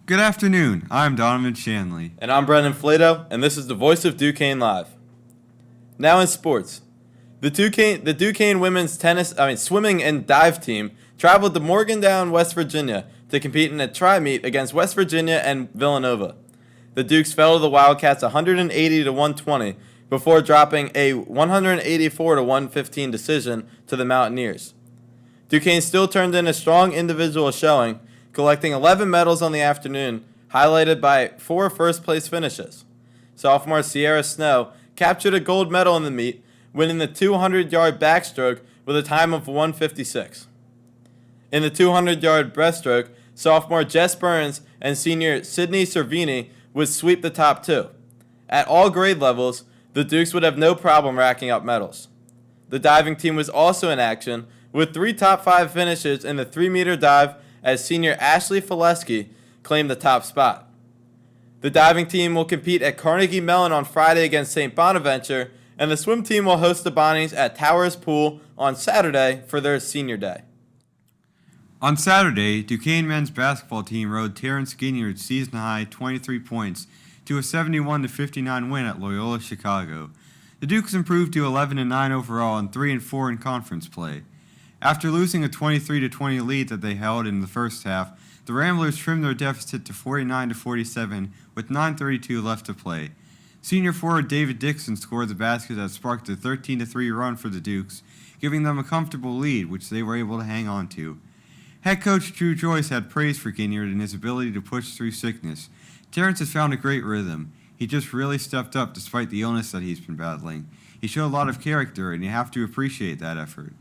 Good afternoon. I'm Donovan Shanley. And I'm Brendan Flato, and this is the Voice of Duquesne Live. Now in sports. The Duquesne women's swimming and dive team traveled to Morgantown, West Virginia to compete in a tri-meet against West Virginia and Villanova. The Dukes fell to the Wildcats 180 to 120 before dropping a 184 to 115 decision to the Mountaineers. Duquesne still turned in a strong individual showing, collecting 11 medals on the afternoon, highlighted by 4 first-place finishes. Sophomore Sierra Snow captured a gold medal in the meet, winning the 200-yard backstroke with a time of 1:56. In the 200-yard breaststroke, sophomore Jess Burns and senior Sydney Cervini would sweep the top two. At all grade levels, the Dukes would have no problem racking up medals. The diving team was also in action, with 3 top 5 finishes in the 3-meter dive as senior Ashley Fileski claimed the top spot. The diving team will compete at Carnegie Mellon on Friday against St. Bonaventure, and the swim team will host the Bonnies at Towers Pool on Saturday for their senior day. On Saturday, Duquesne men's basketball team rode Terrence Ginyard's season-high 23 points to a 71-59 win at Loyola Chicago. The Dukes improved to 11-9 overall and 3-4 in conference play. After losing a 23-20 lead that they held in the first half, the Ramblers trimmed their deficit to 49-47 with 9:32 left to play. Senior forward David Dixon scored the basket that sparked a 13-3 run for the Dukes, giving them a comfortable lead, which they were able to hang on to. Head coach Drew Joyce had praise for Ginyard and his ability to push through sickness. Terrence has found a great rhythm. He just really stepped up despite the illness that he's been battling. He showed a lot of character, and you have to appreciate that effort.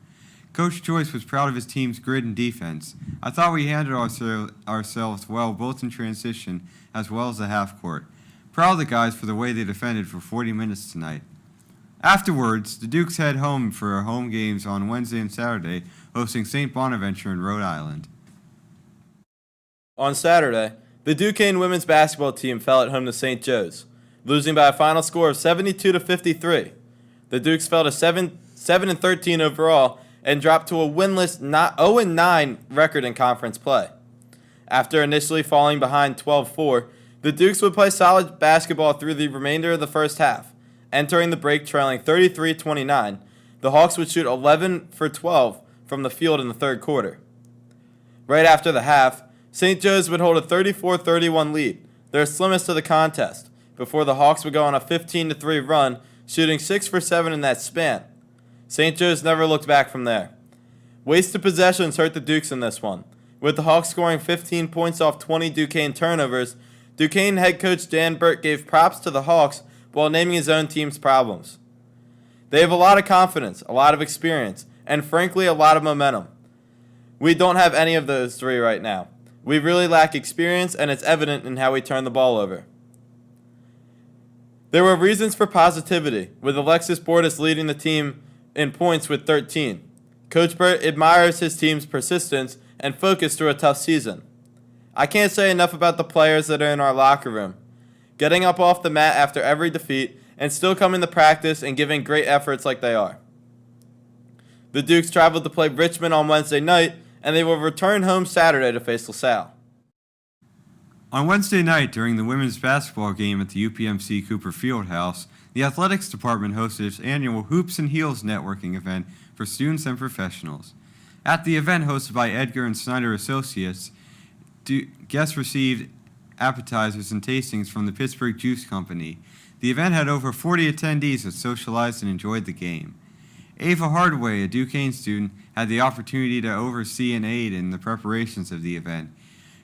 Coach Joyce was proud of his team's grit and defense. I thought we handled ourselves well both in transition as well as the half court. Proud of the guys for the way they defended for 40 minutes tonight. Afterwards, the Dukes head home for our home games on Wednesday and Saturday, hosting St. Bonaventure in Rhode Island. On Saturday, the Duquesne women's basketball team fell at home to St. Joe's, losing by a final score of 72-53. The Dukes fell to 7-13 overall and dropped to a winless 0-9 record in conference play. After initially falling behind 12-4, the Dukes would play solid basketball through the remainder of the first half. Entering the break trailing 33-29, the Hawks would shoot 11 for 12 from the field in the third quarter. Right after the half, St. Joe's would hold a 34-31 lead, their slimmest of the contest, before the Hawks would go on a 15-3 run, shooting 6 for 7 in that span. St. Joe's never looked back from there. Wasted possessions hurt the Dukes in this one. With the Hawks scoring 15 points off 20 Duquesne turnovers, Duquesne head coach Dan Burt gave props to the Hawks while naming his own team's problems. They have a lot of confidence, a lot of experience, and frankly a lot of momentum. We don't have any of those three right now. We really lack experience, and it's evident in how we turn the ball over. There were reasons for positivity, with Alexis Bordas leading the team in points with 13. Coach Burt admires his team's persistence and focus through a tough season. I can't say enough about the players that are in our locker room, getting up off the mat after every defeat and still coming to practice and giving great efforts like they are. The Dukes traveled to play Richmond on Wednesday night, and they will return home Saturday to face LaSalle. On Wednesday night, during the women's basketball game at the UPMC Cooper Fieldhouse, the athletics department hosted its annual Hoops and Heels networking event for students and professionals. At the event hosted by Edgar and Snyder Associates, guests received appetizers and tastings from the Pittsburgh Juice Company. The event had over 40 attendees that socialized and enjoyed the game. Ava Hardaway, a Duquesne student, had the opportunity to oversee and aid in the preparations of the event.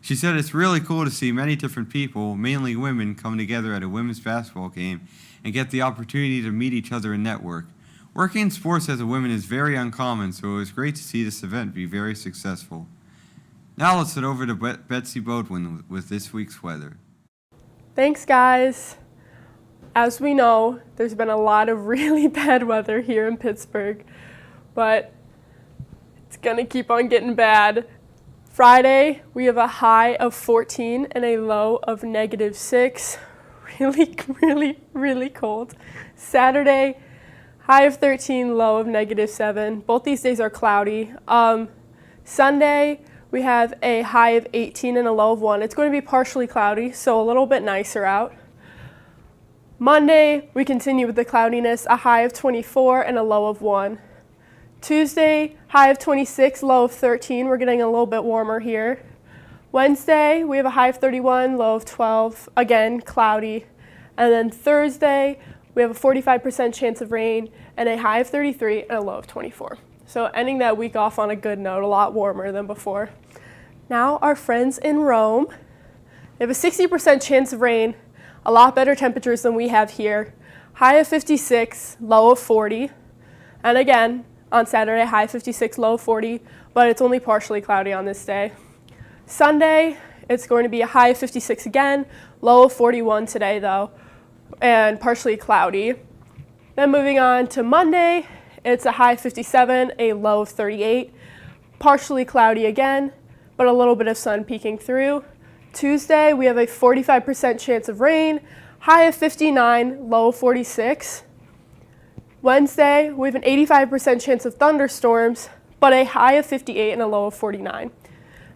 She said it's really cool to see many different people, mainly women, come together at a women's basketball game and get the opportunity to meet each other and network. Working in sports as a woman is very uncommon, so it was great to see this event be very successful. Now let's head over to Betsy Bodwin with this week's weather. Thanks, guys. As we know, there's been a lot of really bad weather here in Pittsburgh, but it's going to keep on getting bad. Friday, we have a high of 14 and a low of -6. Really cold. Saturday, high of 13, low of -7. Both these days are cloudy. Sunday, we we have a high of 18 and a low of 1. It's going to be partially cloudy, so a little bit nicer out. Monday, we continue with the cloudiness, a high of 24 and a low of 1. Tuesday, high of 26, low of 13. We're getting a little bit warmer here. Wednesday, we have a high of 31, low of 12. Again, cloudy. And then Thursday, we have a 45% chance of rain and a high of 33 and a low of 24. So ending that week off on a good note, a lot warmer than before. Now our friends in Rome, they have a 60% chance of rain, a lot better temperatures than we have here. High of 56, low of 40. And again, on Saturday, high of 56, low of 40, but it's only partially cloudy on this day. Sunday, it's going to be a high of 56 again, low of 41 today though, and partially cloudy. Then moving on to Monday, it's a high of 57, a low of 38, partially cloudy again, but a little bit of sun peeking through. Tuesday, we have a 45% chance of rain, high of 59, low of 46. Wednesday, we have an 85% chance of thunderstorms, but a high of 58 and a low of 49.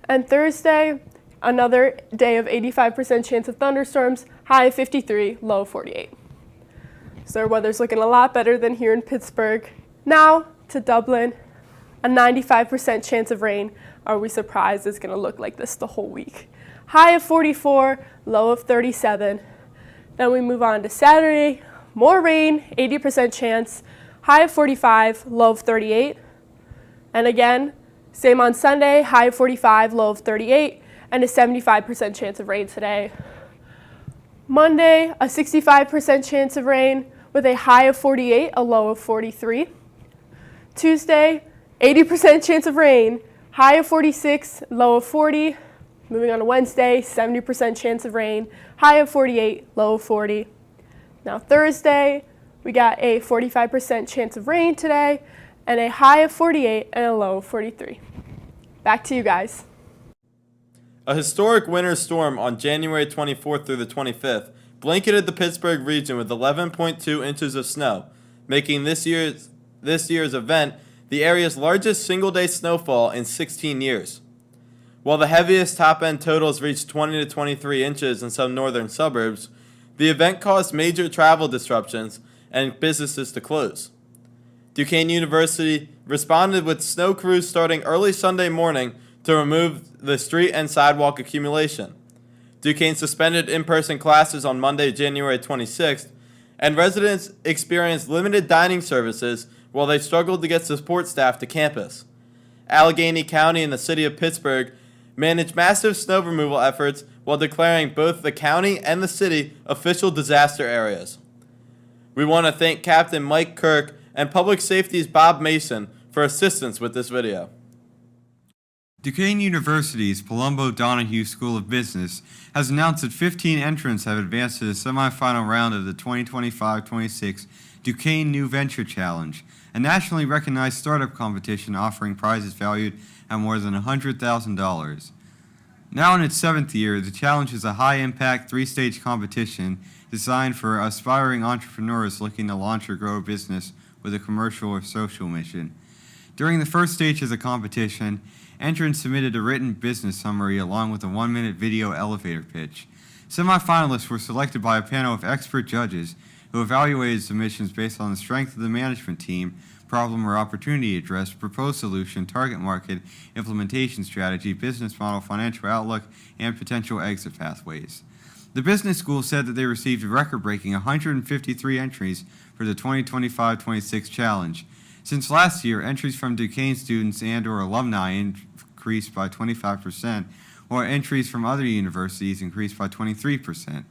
And Thursday, another day of 85% chance of thunderstorms, high of 53, low of 48. So our weather's looking a lot better than here in Pittsburgh. Now to Dublin, a 95% chance of rain. Are we surprised it's going to look like this the whole week? High of 44, low of 37. Then we move on to Saturday, more rain, 80% chance, high of 45, low of 38. And again, same on Sunday, high of 45, low of 38, and a 75% chance of rain today. Monday, a 65% chance of rain with a high of 48, a low of 43. Tuesday, 80% chance of rain, high of 46, low of 40. Moving on to Wednesday, 70% chance of rain, high of 48, low of 40. Now Thursday, we got a 45% chance of rain today, and a high of 48 and a low of 43. Back to you guys. A historic winter storm on January 24th through the 25th blanketed the Pittsburgh region with 11.2 inches of snow, making this year's event the area's largest single-day snowfall in 16 years. While the heaviest top-end totals reached 20 to 23 inches in some northern suburbs, the event caused major travel disruptions and businesses to close. Duquesne University responded with snow crews starting early Sunday morning to remove the street and sidewalk accumulation. Duquesne suspended in-person classes on Monday, January 26th, and residents experienced limited dining services while they struggled to get support staff to campus. Allegheny County and the city of Pittsburgh managed massive snow removal efforts while declaring both the county and the city official disaster areas. We want to thank Captain Mike Kirk and Public Safety's Bob Mason for assistance with this video. Duquesne University's Palumbo Donahue School of Business has announced that 15 entrants have advanced to the semifinal round of the 2025-26 Duquesne New Venture Challenge, a nationally recognized startup competition offering prizes valued at more than $100,000. Now in its seventh year, the challenge is a high-impact three-stage competition designed for aspiring entrepreneurs looking to launch or grow a business with a commercial or social mission. During the first stage of the competition, entrants submitted a written business summary along with a 1-minute video elevator pitch. Semifinalists were selected by a panel of expert judges who evaluated submissions based on the strength of the management team, problem or opportunity addressed, proposed solution, target market, implementation strategy, business model, financial outlook, and potential exit pathways. The business school said that they received a record-breaking 153 entries for the 2025-26 challenge. Since last year, entries from Duquesne students and or alumni increased by 25%, while entries from other universities increased by 23%.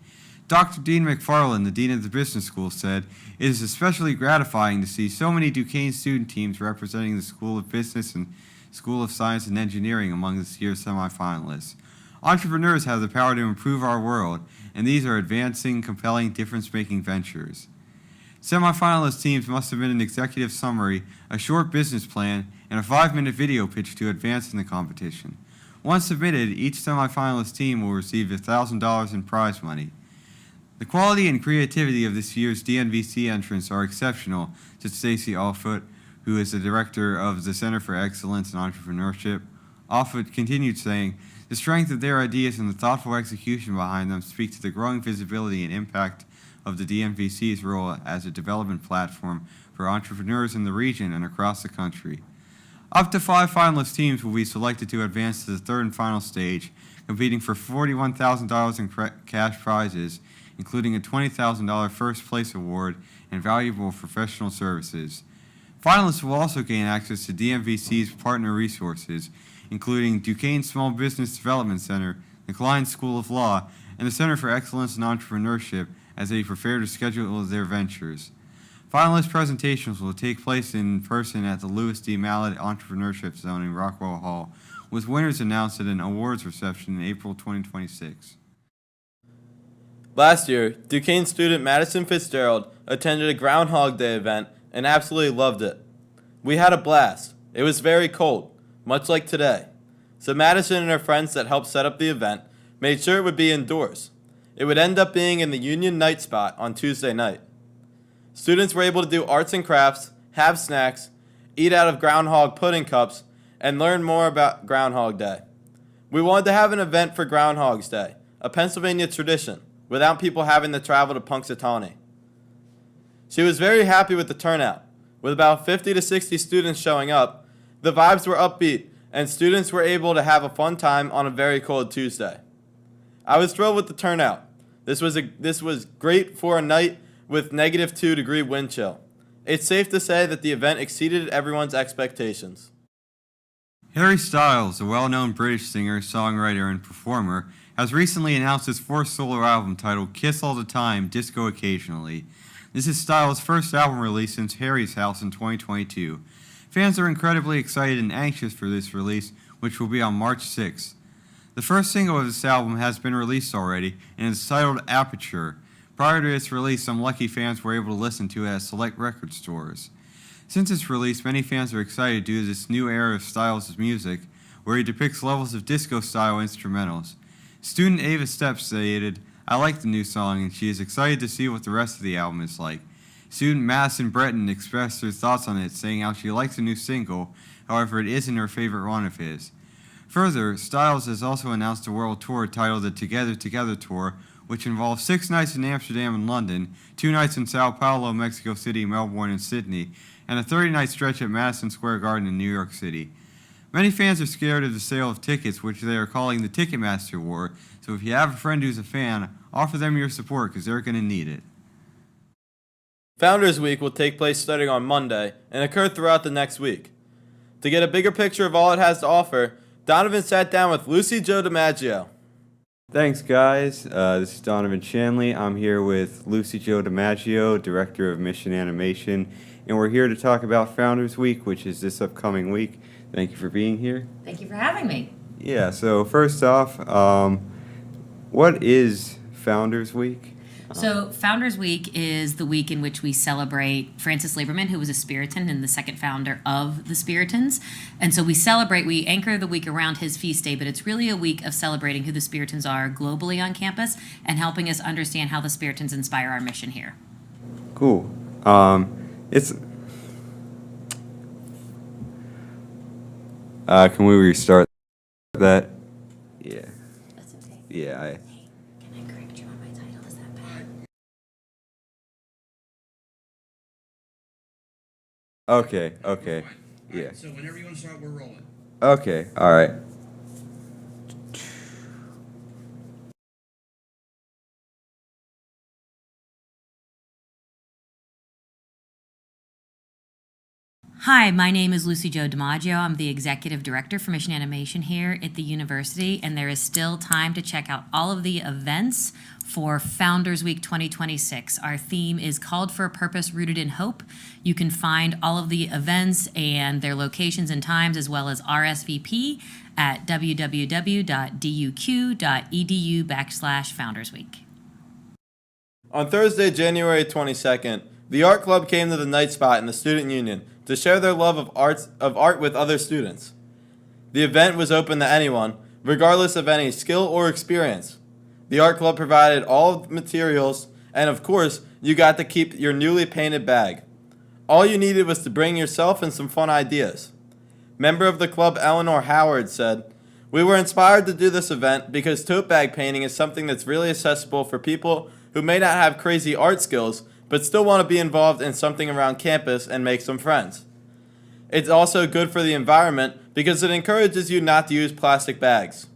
Dr. Dean McFarland, the dean of the business school, said, "It is especially gratifying to see so many Duquesne student teams representing the School of Business and School of Science and Engineering among this year's semifinalists. Entrepreneurs have the power to improve our world, and these are advancing, compelling, difference-making ventures." Semifinalist teams must submit an executive summary, a short business plan, and a 5-minute video pitch to advance in the competition. Once submitted, each semifinalist team will receive $1,000 in prize money. The quality and creativity of this year's DNVC entrants are exceptional, said Stacy Allfoot, who is the director of the Center for Excellence in Entrepreneurship. Offit continued saying, "The strength of their ideas and the thoughtful execution behind them speak to the growing visibility and impact of the DMVC's role as a development platform for entrepreneurs in the region and across the country." Up to 5 finalist teams will be selected to advance to the third and final stage, competing for $41,000 in cash prizes, including a $20,000 first place award and valuable professional services. Finalists will also gain access to DMVC's partner resources, including Duquesne Small Business Development Center, the Klein School of Law, and the Center for Excellence in Entrepreneurship as they prepare to schedule their ventures. Finalist presentations will take place in person at the Louis D. Mallet Entrepreneurship Zone in Rockwell Hall, with winners announced at an awards reception in April 2026. Last year, Duquesne student Madison Fitzgerald attended a Groundhog Day event and absolutely loved it. "We had a blast. It was very cold, much like today. So Madison and her friends that helped set up the event made sure it would be indoors. It would end up being in the Union Night Spot on Tuesday night. Students were able to do arts and crafts, have snacks, eat out of groundhog pudding cups, and learn more about Groundhog Day. We wanted to have an event for Groundhog's Day, a Pennsylvania tradition, without people having to travel to Punxsutawney." She was very happy with the turnout. With about 50 to 60 students showing up, the vibes were upbeat, and students were able to have a fun time on a very cold Tuesday. "I was thrilled with the turnout. This was great for a night with -2-degree wind chill. It's safe to say that the event exceeded everyone's expectations." Harry Styles, a well-known British singer, songwriter, and performer, has recently announced his 4th solo album titled Kiss All the Time, Disco Occasionally. This is Styles' first album release since Harry's House in 2022. Fans are incredibly excited and anxious for this release, which will be on March 6th. The first single of this album has been released already and is titled Aperture. Prior to its release, some lucky fans were able to listen to it at select record stores. Since its release, many fans are excited due to this new era of Styles' music, where he depicts levels of disco-style instrumentals. Student Ava Stepp stated, "I like the new song, and she is excited to see what the rest of the album is like." Student Madison Breton expressed her thoughts on it, saying how she likes the new single, however it isn't her favorite one of his. Further, Styles has also announced a world tour titled the Together Together Tour, which involves 6 nights in Amsterdam and London, 2 nights in Sao Paulo, Mexico City, Melbourne, and Sydney, and a 30-night stretch at Madison Square Garden in New York City. Many fans are scared of the sale of tickets, which they are calling the Ticketmaster War, so if you have a friend who's a fan, offer them your support because they're going to need it. Founders Week will take place starting on Monday and occur throughout the next week. To get a bigger picture of all it has to offer, Donovan sat down with Lucy Jo DiMaggio. Thanks, guys. This is Donovan Shanley. I'm here with Lucy Jo DiMaggio, Director of Mission Animation, and we're here to talk about Founders Week, which is this upcoming week. Thank you for being here. Thank you for having me. Yeah, so first off, what is Founders Week? So Founders Week is the week in which we celebrate Francis Lieberman, who was a Spiritan and the second founder of the Spiritans. And so we anchor the week around his feast day, but it's really a week of celebrating who the Spiritans are globally on campus and helping us understand how the Spiritans inspire our mission here. Cool. Can we restart that? Yeah. That's okay. Yeah, Hey, can I correct you on my title? Is that bad? Okay. Yeah. So whenever you want to start, we're rolling. Okay, all right. Hi, my name is Lucy Jo DiMaggio. I'm the Executive Director for Mission Animation here at the university, and there is still time to check out all of the events for Founders Week 2026. Our theme is Called for a Purpose, Rooted in Hope. You can find all of the events and their locations and times, as well as RSVP at www.duq.edu/Founders Week. On Thursday, January 22nd, the Art Club came to the Night Spot in the Student Union to share their love of art with other students. The event was open to anyone, regardless of any skill or experience. The Art Club provided all of the materials, and of course, you got to keep your newly painted bag. All you needed was to bring yourself and some fun ideas. Member of the club Eleanor Howard said, "We were inspired to do this event because tote bag painting is something that's really accessible for people who may not have crazy art skills but still want to be involved in something around campus and make some friends. It's also good for the environment because it encourages you not to use plastic bags.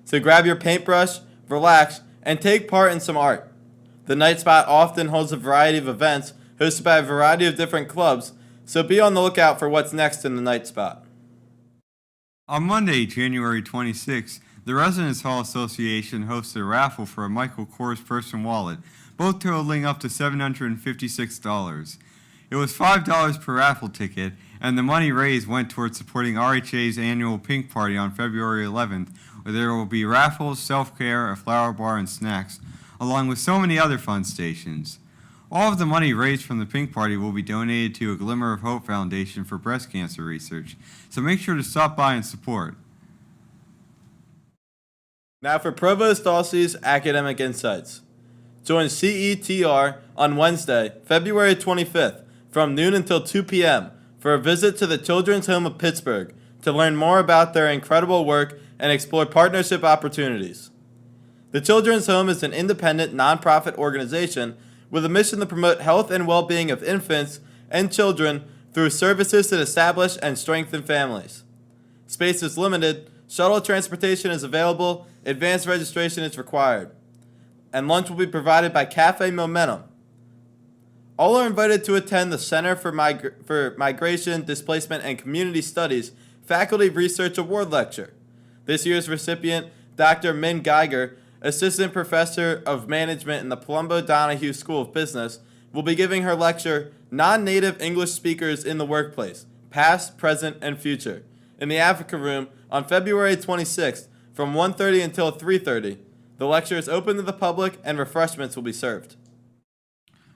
So grab your paintbrush, relax, and take part in some art. The Night Spot often holds a variety of events hosted by a variety of different clubs, so be on the lookout for what's next in the Night Spot." On Monday, January 26th, the Residence Hall Association hosted a raffle for a Michael Kors purse and wallet, both totaling up to $756. It was $5 per raffle ticket, and the money raised went towards supporting RHA's annual Pink Party on February 11th, where there will be raffles, self-care, a flower bar, and snacks, along with so many other fun stations. All of the money raised from the Pink Party will be donated to a Glimmer of Hope Foundation for breast cancer research, so make sure to stop by and support. Now for Provost Dalsey's Academic Insights. Join CETR on Wednesday, February 25th, from noon until 2 p.m. for a visit to the Children's Home of Pittsburgh to learn more about their incredible work and explore partnership opportunities. The Children's Home is an independent, nonprofit organization with a mission to promote health and well-being of infants and children through services that establish and strengthen families. Space is limited, shuttle transportation is available, advanced registration is required, and lunch will be provided by Cafe Momentum. All are invited to attend the Center for Migration, Displacement, and Community Studies Faculty Research Award Lecture. This year's recipient, Dr. Min Geiger, Assistant Professor of Management in the Palumbo Donahue School of Business, will be giving her lecture, Non-Native English Speakers in the Workplace, Past, Present, and Future, in the Africa Room on February 26th from 1:30 until 3:30. The lecture is open to the public and refreshments will be served.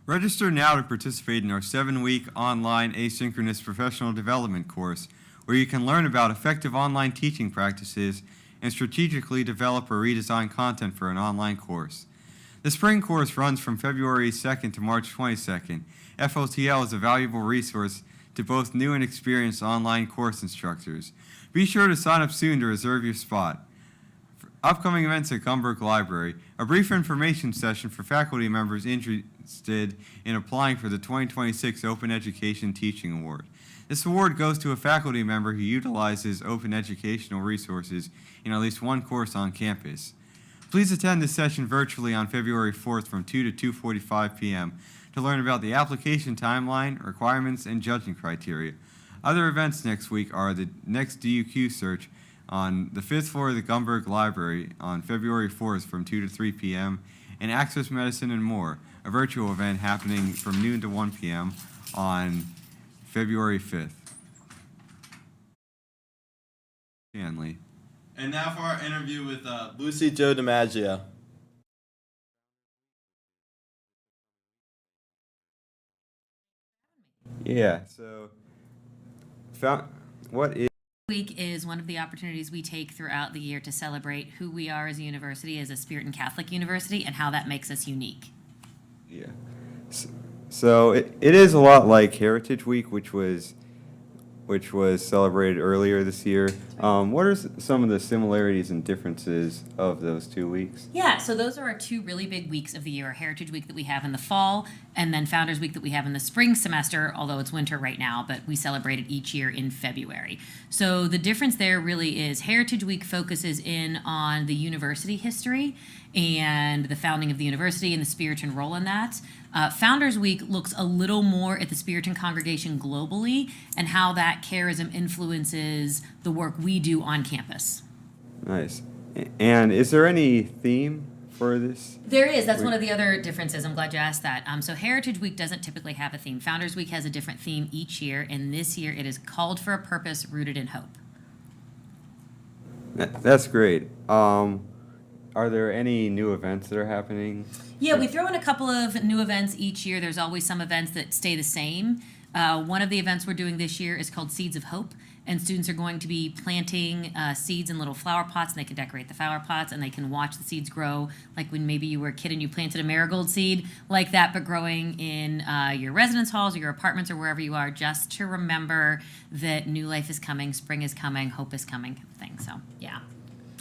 Register now to participate in our 7-week online asynchronous professional development course, where you can learn about effective online teaching practices and strategically develop or redesign content for an online course. The spring course runs from February 2nd to March 22nd. FOTL is a valuable resource to both new and experienced online course instructors. Be sure to sign up soon to reserve your spot. For upcoming events at Gumberg Library, a brief information session for faculty members interested in applying for the 2026 Open Education Teaching Award. This award goes to a faculty member who utilizes open educational resources in at least one course on campus. Please attend this session virtually on February 4th from 2 to 2:45 p.m. to learn about the application timeline, requirements, and judging criteria. Other events next week are the next DUQ search on the 5th floor of the Gumberg Library on February 4th from 2 to 3 p.m., and Access Medicine and More, a virtual event happening from noon to 1 p.m. on February 5th. Stanley. And now for our interview with Lucy Jo DiMaggio. Yeah, so what is Week is one of the opportunities we take throughout the year to celebrate who we are as a university, as a Spirit and Catholic university, and how that makes us unique. Yeah. So it is a lot like Heritage Week, which was celebrated earlier this year. What are some of the similarities and differences of those 2 weeks? Yeah, so those are our two really big weeks of the year, Heritage Week that we have in the fall, and then Founders Week that we have in the spring semester, although it's winter right now, but we celebrate it each year in February. So the difference there really is Heritage Week focuses in on the university history and the founding of the university and the Spiritan role in that. Founders Week looks a little more at the Spiritan congregation globally and how that charism influences the work we do on campus. Nice. And is there any theme for this? There is. That's one of the other differences. I'm glad you asked that. So Heritage Week doesn't typically have a theme. Founders Week has a different theme each year, and this year it is called for a purpose rooted in hope. That's great. Are there any new events that are happening? Yeah, we throw in a couple of new events each year. There's always some events that stay the same. One of the events we're doing this year is called Seeds of Hope, and students are going to be planting seeds in little flower pots, and they can decorate the flower pots, and they can watch the seeds grow, like when maybe you were a kid and you planted a marigold seed, like that, but growing in your residence halls or your apartments or wherever you are, just to remember that new life is coming, spring is coming, hope is coming, thing. So, yeah.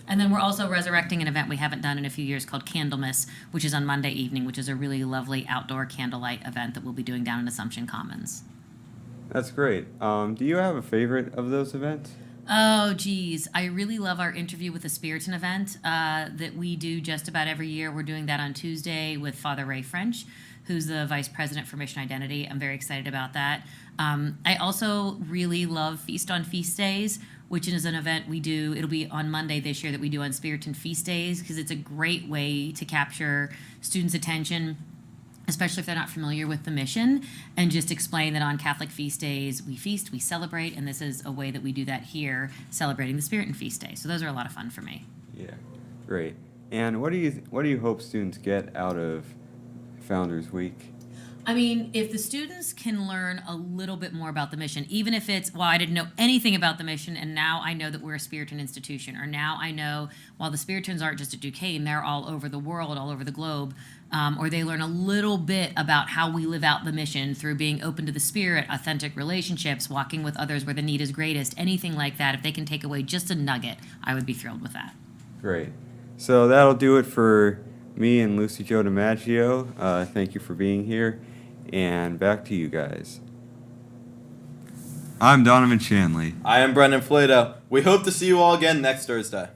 And then we're also resurrecting an event we haven't done in a few years called Candlemas, which is on Monday evening, which is a really lovely outdoor candlelight event that we'll be doing down in Assumption Commons. That's great. Do you have a favorite of those events? Oh, geez. I really love our Interview with the Spiritan event that we do just about every year. We're doing that on Tuesday with Father Ray French, who's the Vice President for Mission Identity. I'm very excited about that. I also really love Feast on Feast Days, which is an event we do. It'll be on Monday this year that we do on Spiritan Feast Days, because it's a great way to capture students' attention, especially if they're not familiar with the mission, and just explain that on Catholic feast days, we feast, we celebrate, and this is a way that we do that here, celebrating the Spiritan Feast Day. So those are a lot of fun for me. Yeah, great. And what do you hope students get out of Founders Week? I mean, if the students can learn a little bit more about the mission, even if it's, well, I didn't know anything about the mission, and now I know that we're a Spiritan institution, or now I know, while the Spiritans aren't just at Duquesne, they're all over the world, all over the globe, or they learn a little bit about how we live out the mission through being open to the Spirit, authentic relationships, walking with others where the need is greatest, anything like that. If they can take away just a nugget, I would be thrilled with that. Great. So that'll do it for me and Lucy Jo DiMaggio. Thank you for being here. And back to you guys. I'm Donovan Shanley. I am Brendan Flato. We hope to see you all again next Thursday.